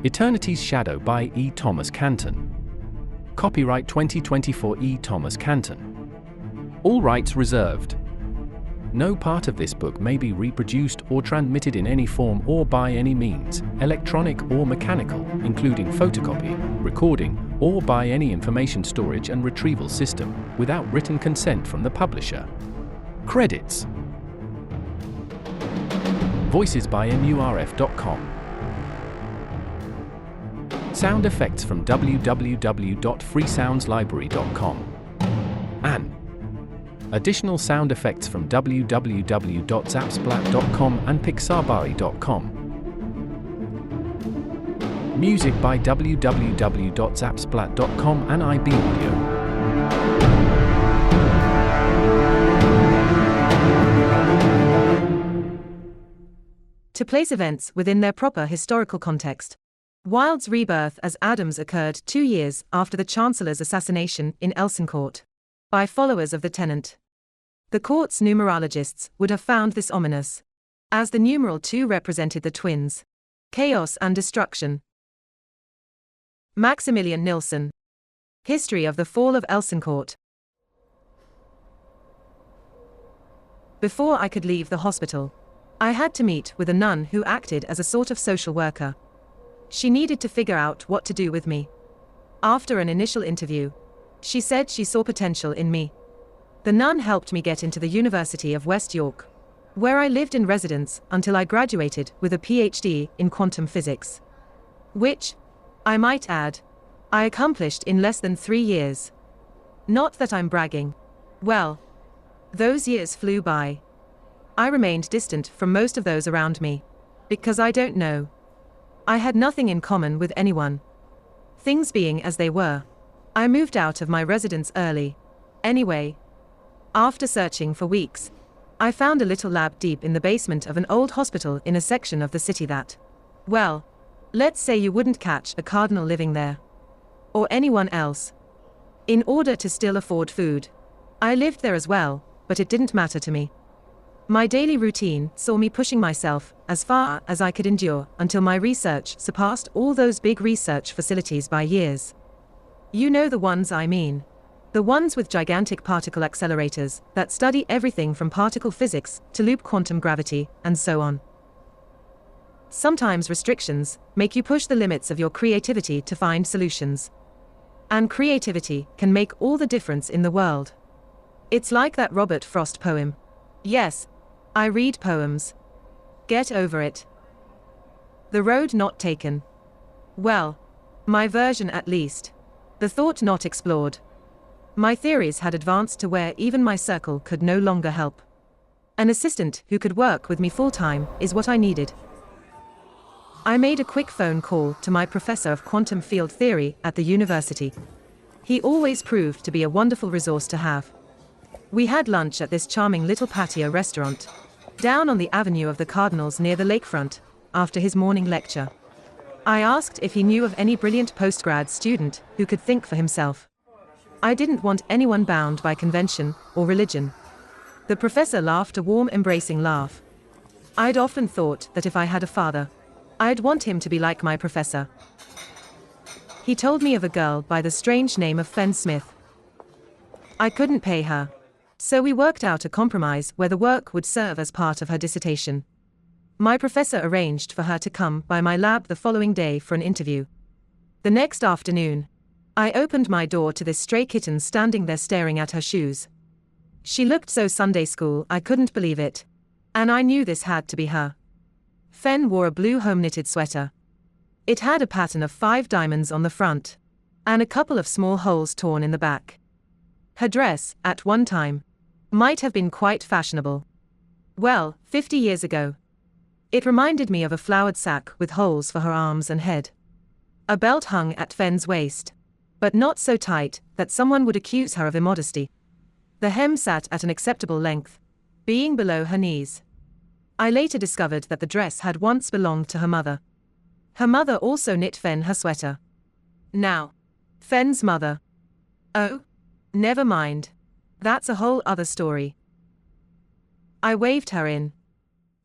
Eternity's Shadow by E. Thomas Canton. Copyright 2024 E. Thomas Canton. All rights reserved. No part of this book may be reproduced or transmitted in any form or by any means, electronic or mechanical, including photocopy, recording, or by any information storage and retrieval system, without written consent from the publisher. Credits. Voices by MURF.com. Sound effects from www.freesoundslibrary.com. And additional sound effects from www.zapsplat.com and pixabari.com. Music by www.zapsplat.com and IB Audio. To place events within their proper historical context. Wilde's rebirth as Adams occurred 2 years after the Chancellor's assassination in Elsincourt by followers of the tenant. The court's numerologists would have found this ominous, as the numeral 2 represented the twins, chaos and destruction. Maximilian Nilsson. History of the Fall of Elsincourt. Before I could leave the hospital, I had to meet with a nun who acted as a sort of social worker. She needed to figure out what to do with me. After an initial interview, she said she saw potential in me. The nun helped me get into the University of West York, where I lived in residence until I graduated with a PhD in quantum physics. Which, I might add, I accomplished in less than 3 years. Not that I'm bragging. Well, those years flew by. I remained distant from most of those around me, because I don't know. I had nothing in common with anyone. Things being as they were, I moved out of my residence early. Anyway, after searching for weeks, I found a little lab deep in the basement of an old hospital in a section of the city that, well, let's say you wouldn't catch a cardinal living there. Or anyone else. In order to still afford food, I lived there as well, but it didn't matter to me. My daily routine saw me pushing myself as far as I could endure until my research surpassed all those big research facilities by years. You know the ones I mean. The ones with gigantic particle accelerators that study everything from particle physics to loop quantum gravity and so on. Sometimes restrictions make you push the limits of your creativity to find solutions. And creativity can make all the difference in the world. It's like that Robert Frost poem. Yes, I read poems. Get over it. The road not taken. Well, my version at least. The thought not explored. My theories had advanced to where even my circle could no longer help. An assistant who could work with me full-time is what I needed. I made a quick phone call to my professor of quantum field theory at the university. He always proved to be a wonderful resource to have. We had lunch at this charming little patio restaurant, down on the avenue of the Cardinals near the lakefront, after his morning lecture. I asked if he knew of any brilliant postgrad student who could think for himself. I didn't want anyone bound by convention or religion. The professor laughed a warm, embracing laugh. I'd often thought that if I had a father, I'd want him to be like my professor. He told me of a girl by the strange name of Fen Smith. I couldn't pay her. So we worked out a compromise where the work would serve as part of her dissertation. My professor arranged for her to come by my lab the following day for an interview. The next afternoon, I opened my door to this stray kitten standing there staring at her shoes. She looked so Sunday school I couldn't believe it. And I knew this had to be her. Fen wore a blue home-knitted sweater. It had a pattern of 5 diamonds on the front, and a couple of small holes torn in the back. Her dress, at one time, might have been quite fashionable. Well, 50 years ago. It reminded me of a flowered sack with holes for her arms and head. A belt hung at Fen's waist, but not so tight that someone would accuse her of immodesty. The hem sat at an acceptable length, being below her knees. I later discovered that the dress had once belonged to her mother. Her mother also knit Fen her sweater. Now, Fen's mother. Oh, never mind. That's a whole other story. I waved her in.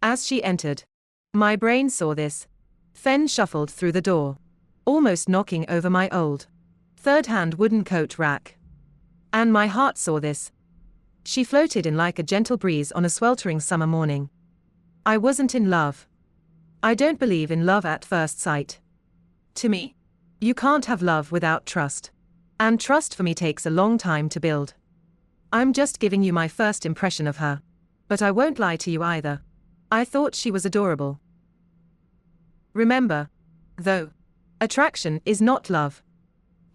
As she entered, my brain saw this. Fen shuffled through the door. almost knocking over my old third-hand wooden coat rack. And my heart saw this. She floated in like a gentle breeze on a sweltering summer morning. I wasn't in love. I don't believe in love at first sight. To me, you can't have love without trust. And trust for me takes a long time to build. I'm just giving you my first impression of her. But I won't lie to you either. I thought she was adorable. Remember, though, attraction is not love.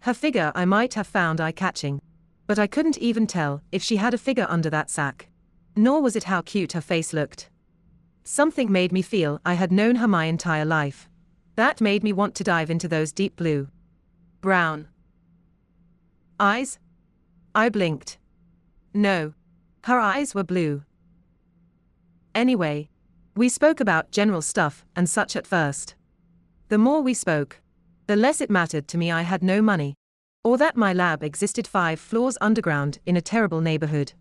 Her figure I might have found eye-catching, but I couldn't even tell if she had a figure under that sack. Nor was it how cute her face looked. Something made me feel I had known her my entire life. That made me want to dive into those deep blue, brown eyes. I blinked. No, her eyes were blue. Anyway, we spoke about general stuff and such at first. The more we spoke, the less it mattered to me I had no money, or that my lab existed 5 floors underground in a terrible neighborhood.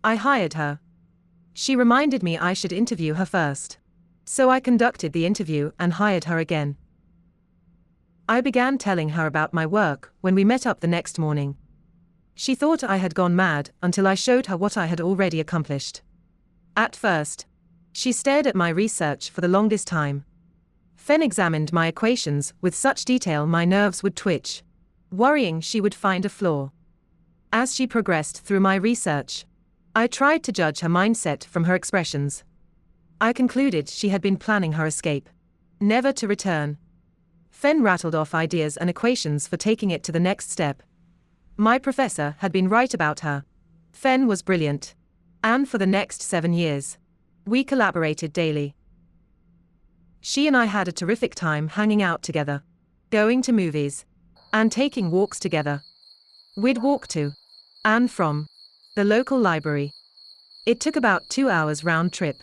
I hired her. She reminded me I should interview her first. So I conducted the interview and hired her again. I began telling her about my work when we met up the next morning. She thought I had gone mad until I showed her what I had already accomplished. At first, she stared at my research for the longest time. Fen examined my equations with such detail my nerves would twitch, worrying she would find a flaw. As she progressed through my research, I tried to judge her mindset from her expressions. I concluded she had been planning her escape, never to return. Fen rattled off ideas and equations for taking it to the next step. My professor had been right about her. Fen was brilliant. And for the next 7 years, we collaborated daily. She and I had a terrific time hanging out together, going to movies, and taking walks together. We'd walk to and from the local library. It took about 2 hours round trip.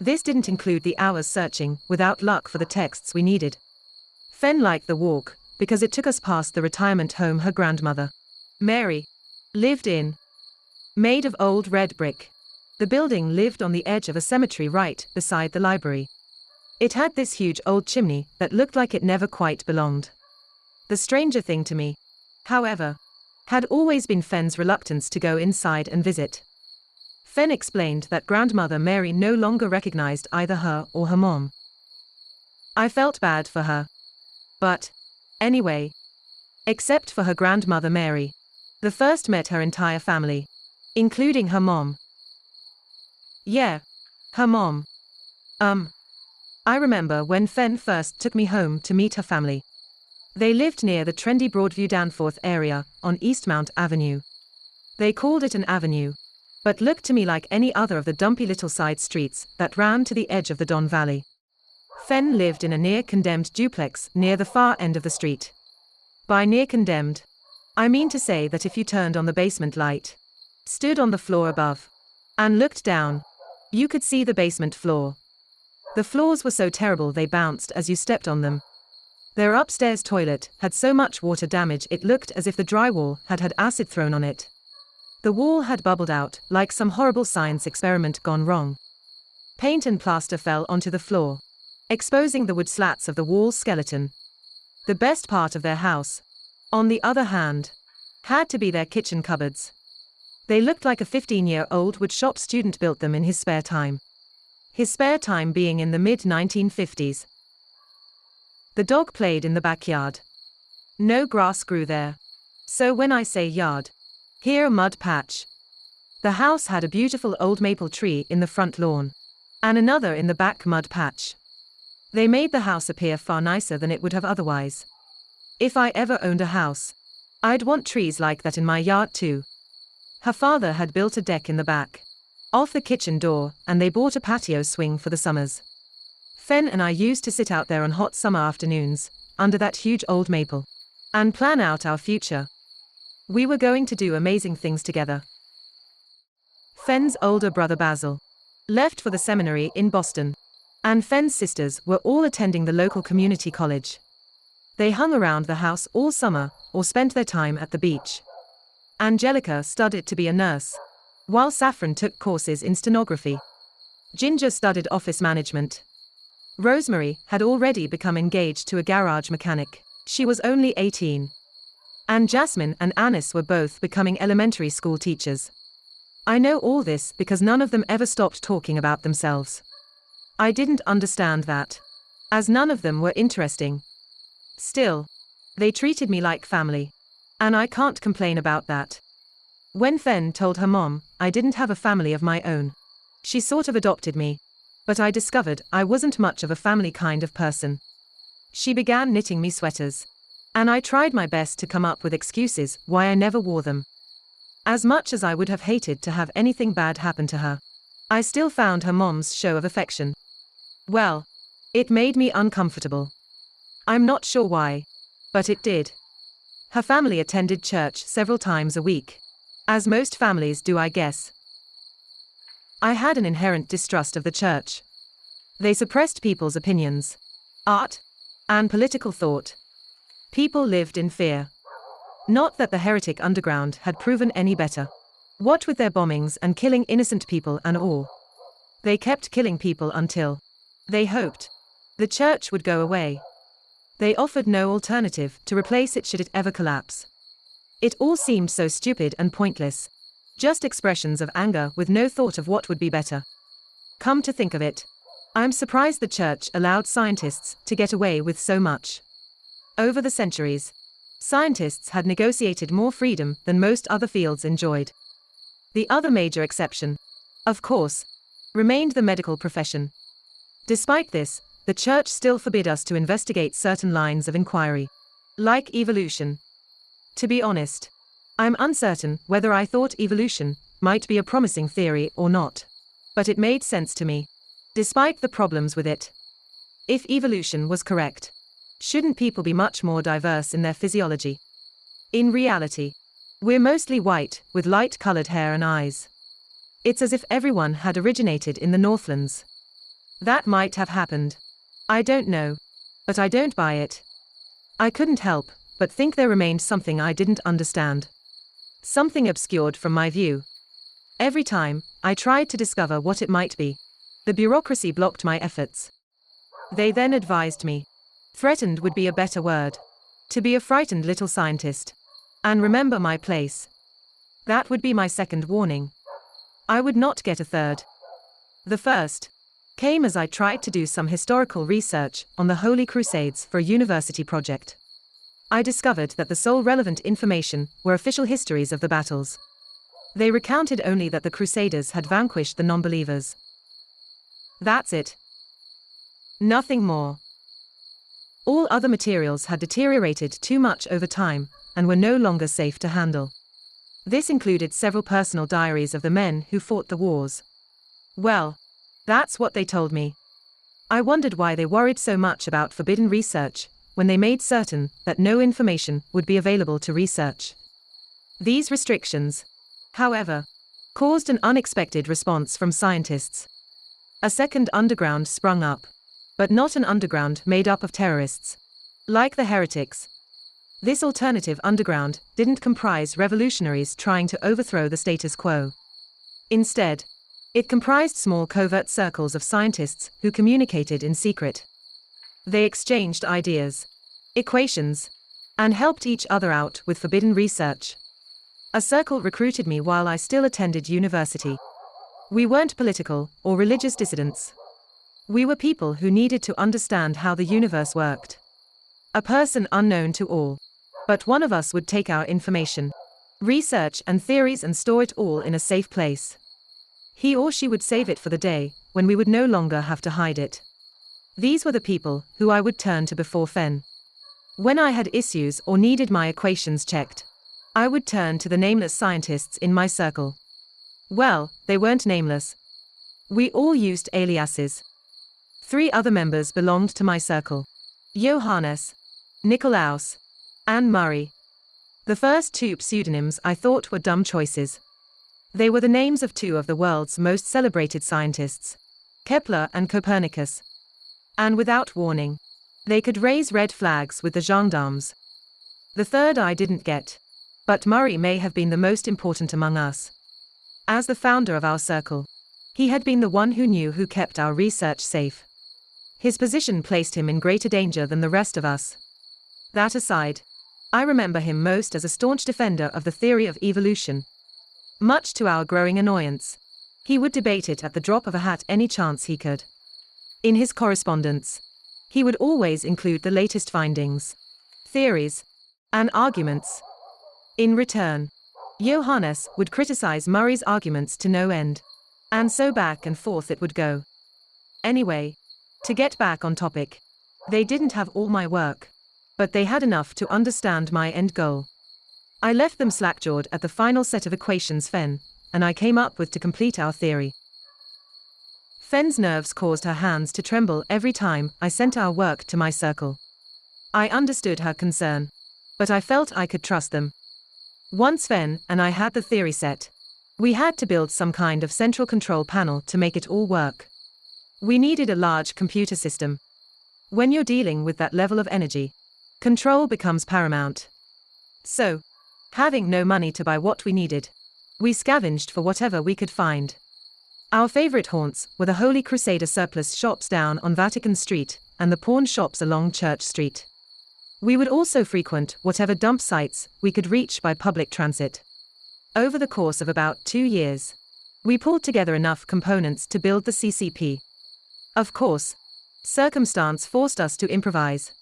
This didn't include the hours searching without luck for the texts we needed. Fen liked the walk because it took us past the retirement home her grandmother, Mary, lived in. Made of old red brick. The building lived on the edge of a cemetery right beside the library. It had this huge old chimney that looked like it never quite belonged. The stranger thing to me, however, had always been Fen's reluctance to go inside and visit. Fen explained that grandmother Mary no longer recognized either her or her mom. I felt bad for her. But, anyway, except for her grandmother Mary, the first met her entire family, including her mom. Yeah, her mom. I remember when Fen first took me home to meet her family. They lived near the trendy Broadview Danforth area on Eastmount Avenue. They called it an avenue, but looked to me like any other of the dumpy little side streets that ran to the edge of the Don Valley. Fen lived in a near-condemned duplex near the far end of the street. By near-condemned, I mean to say that if you turned on the basement light, stood on the floor above, and looked down, you could see the basement floor. The floors were so terrible they bounced as you stepped on them. Their upstairs toilet had so much water damage it looked as if the drywall had had acid thrown on it. The wall had bubbled out like some horrible science experiment gone wrong. Paint and plaster fell onto the floor, exposing the wood slats of the wall skeleton. The best part of their house, on the other hand, had to be their kitchen cupboards. They looked like a 15-year-old woodshop student built them in his spare time. His spare time being in the mid-1950s. The dog played in the backyard. No grass grew there. So when I say yard, here a mud patch. The house had a beautiful old maple tree in the front lawn, and another in the back mud patch. They made the house appear far nicer than it would have otherwise. If I ever owned a house, I'd want trees like that in my yard too. Her father had built a deck in the back, off the kitchen door, and they bought a patio swing for the summers. Fen and I used to sit out there on hot summer afternoons, under that huge old maple, and plan out our future. We were going to do amazing things together. Fen's older brother Basil left for the seminary in Boston, and Fen's sisters were all attending the local community college. They hung around the house all summer, or spent their time at the beach. Angelica studied to be a nurse, while Saffron took courses in stenography. Ginger studied office management. Rosemary had already become engaged to a garage mechanic. She was only 18. And Jasmine and Anis were both becoming elementary school teachers. I know all this because none of them ever stopped talking about themselves. I didn't understand that, as none of them were interesting. Still, they treated me like family. And I can't complain about that. When Fen told her mom I didn't have a family of my own, she sort of adopted me. But I discovered I wasn't much of a family kind of person. She began knitting me sweaters. And I tried my best to come up with excuses why I never wore them. As much as I would have hated to have anything bad happen to her, I still found her mom's show of affection, well, it made me uncomfortable. I'm not sure why, but it did. Her family attended church several times a week, as most families do, I guess. I had an inherent distrust of the church. They suppressed people's opinions, art, and political thought. People lived in fear. Not that the heretic underground had proven any better. What with their bombings and killing innocent people and all. They kept killing people until they hoped the church would go away. They offered no alternative to replace it should it ever collapse. It all seemed so stupid and pointless. Just expressions of anger with no thought of what would be better. Come to think of it, I'm surprised the church allowed scientists to get away with so much. Over the centuries, scientists had negotiated more freedom than most other fields enjoyed. The other major exception, of course, remained the medical profession. Despite this, the church still forbid us to investigate certain lines of inquiry, like evolution. To be honest, I'm uncertain whether I thought evolution might be a promising theory or not. But it made sense to me, despite the problems with it. If evolution was correct, shouldn't people be much more diverse in their physiology? In reality, we're mostly white, with light-colored hair and eyes. It's as if everyone had originated in the Northlands. That might have happened. I don't know. But I don't buy it. I couldn't help but think there remained something I didn't understand. Something obscured from my view. Every time I tried to discover what it might be, the bureaucracy blocked my efforts. They then advised me, threatened would be a better word, to be a frightened little scientist, and remember my place. That would be my second warning. I would not get a third. The first came as I tried to do some historical research on the Holy Crusades for a university project. I discovered that the sole relevant information were official histories of the battles. They recounted only that the Crusaders had vanquished the non-believers. That's it. Nothing more. All other materials had deteriorated too much over time and were no longer safe to handle. This included several personal diaries of the men who fought the wars. Well, that's what they told me. I wondered why they worried so much about forbidden research when they made certain that no information would be available to research. These restrictions, however, caused an unexpected response from scientists. A second underground sprung up, but not an underground made up of terrorists, like the heretics. This alternative underground didn't comprise revolutionaries trying to overthrow the status quo. Instead, it comprised small covert circles of scientists who communicated in secret. They exchanged ideas, equations, and helped each other out with forbidden research. A circle recruited me while I still attended university. We weren't political or religious dissidents. We were people who needed to understand how the universe worked. A person unknown to all. But one of us would take our information, research and theories and store it all in a safe place. He or she would save it for the day when we would no longer have to hide it. These were the people who I would turn to before Fen. When I had issues or needed my equations checked, I would turn to the nameless scientists in my circle. Well, they weren't nameless. We all used aliases. 3 other members belonged to my circle: Johannes, Nikolaus, and Murray. The first 2 pseudonyms I thought were dumb choices. They were the names of 2 of the world's most celebrated scientists, Kepler and Copernicus. And without warning, they could raise red flags with the gendarmes. The third I didn't get. But Murray may have been the most important among us. As the founder of our circle, he had been the one who knew who kept our research safe. His position placed him in greater danger than the rest of us. That aside, I remember him most as a staunch defender of the theory of evolution. Much to our growing annoyance, he would debate it at the drop of a hat any chance he could. In his correspondence, he would always include the latest findings, theories, and arguments. In return, Johannes would criticize Murray's arguments to no end. And so back and forth it would go. Anyway, to get back on topic, they didn't have all my work, but they had enough to understand my end goal. I left them slack-jawed at the final set of equations Fen and I came up with to complete our theory. Fen's nerves caused her hands to tremble every time I sent our work to my circle. I understood her concern, but I felt I could trust them. Once Fen and I had the theory set, we had to build some kind of central control panel to make it all work. We needed a large computer system. When you're dealing with that level of energy, control becomes paramount. So, having no money to buy what we needed, we scavenged for whatever we could find. Our favorite haunts were the Holy Crusader surplus shops down on Vatican Street and the pawn shops along Church Street. We would also frequent whatever dump sites we could reach by public transit. Over the course of about 2 years, we pulled together enough components to build the CCP. Of course, circumstance forced us to improvise.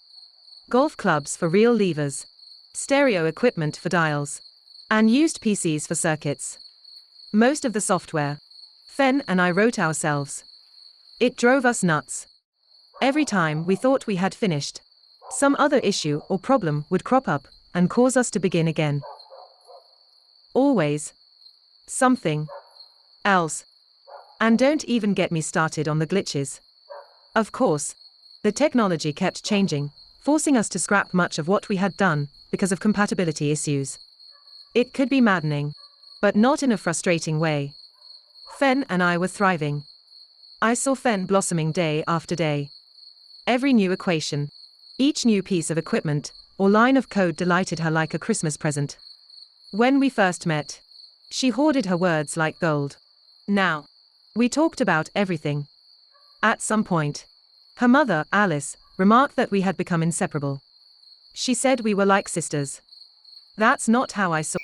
Golf clubs for real levers, stereo equipment for dials, and used PCs for circuits. Most of the software, Fen and I wrote ourselves. It drove us nuts. Every time we thought we had finished, some other issue or problem would crop up and cause us to begin again. Always something else. And don't even get me started on the glitches. Of course, the technology kept changing, forcing us to scrap much of what we had done because of compatibility issues. It could be maddening, but not in a frustrating way. Fen and I were thriving. I saw Fen blossoming day after day. Every new equation, each new piece of equipment or line of code delighted her like a Christmas present. When we first met, she hoarded her words like gold. Now, we talked about everything. At some point, her mother, Alice, remarked that we had become inseparable. She said we were like sisters. That's not how I saw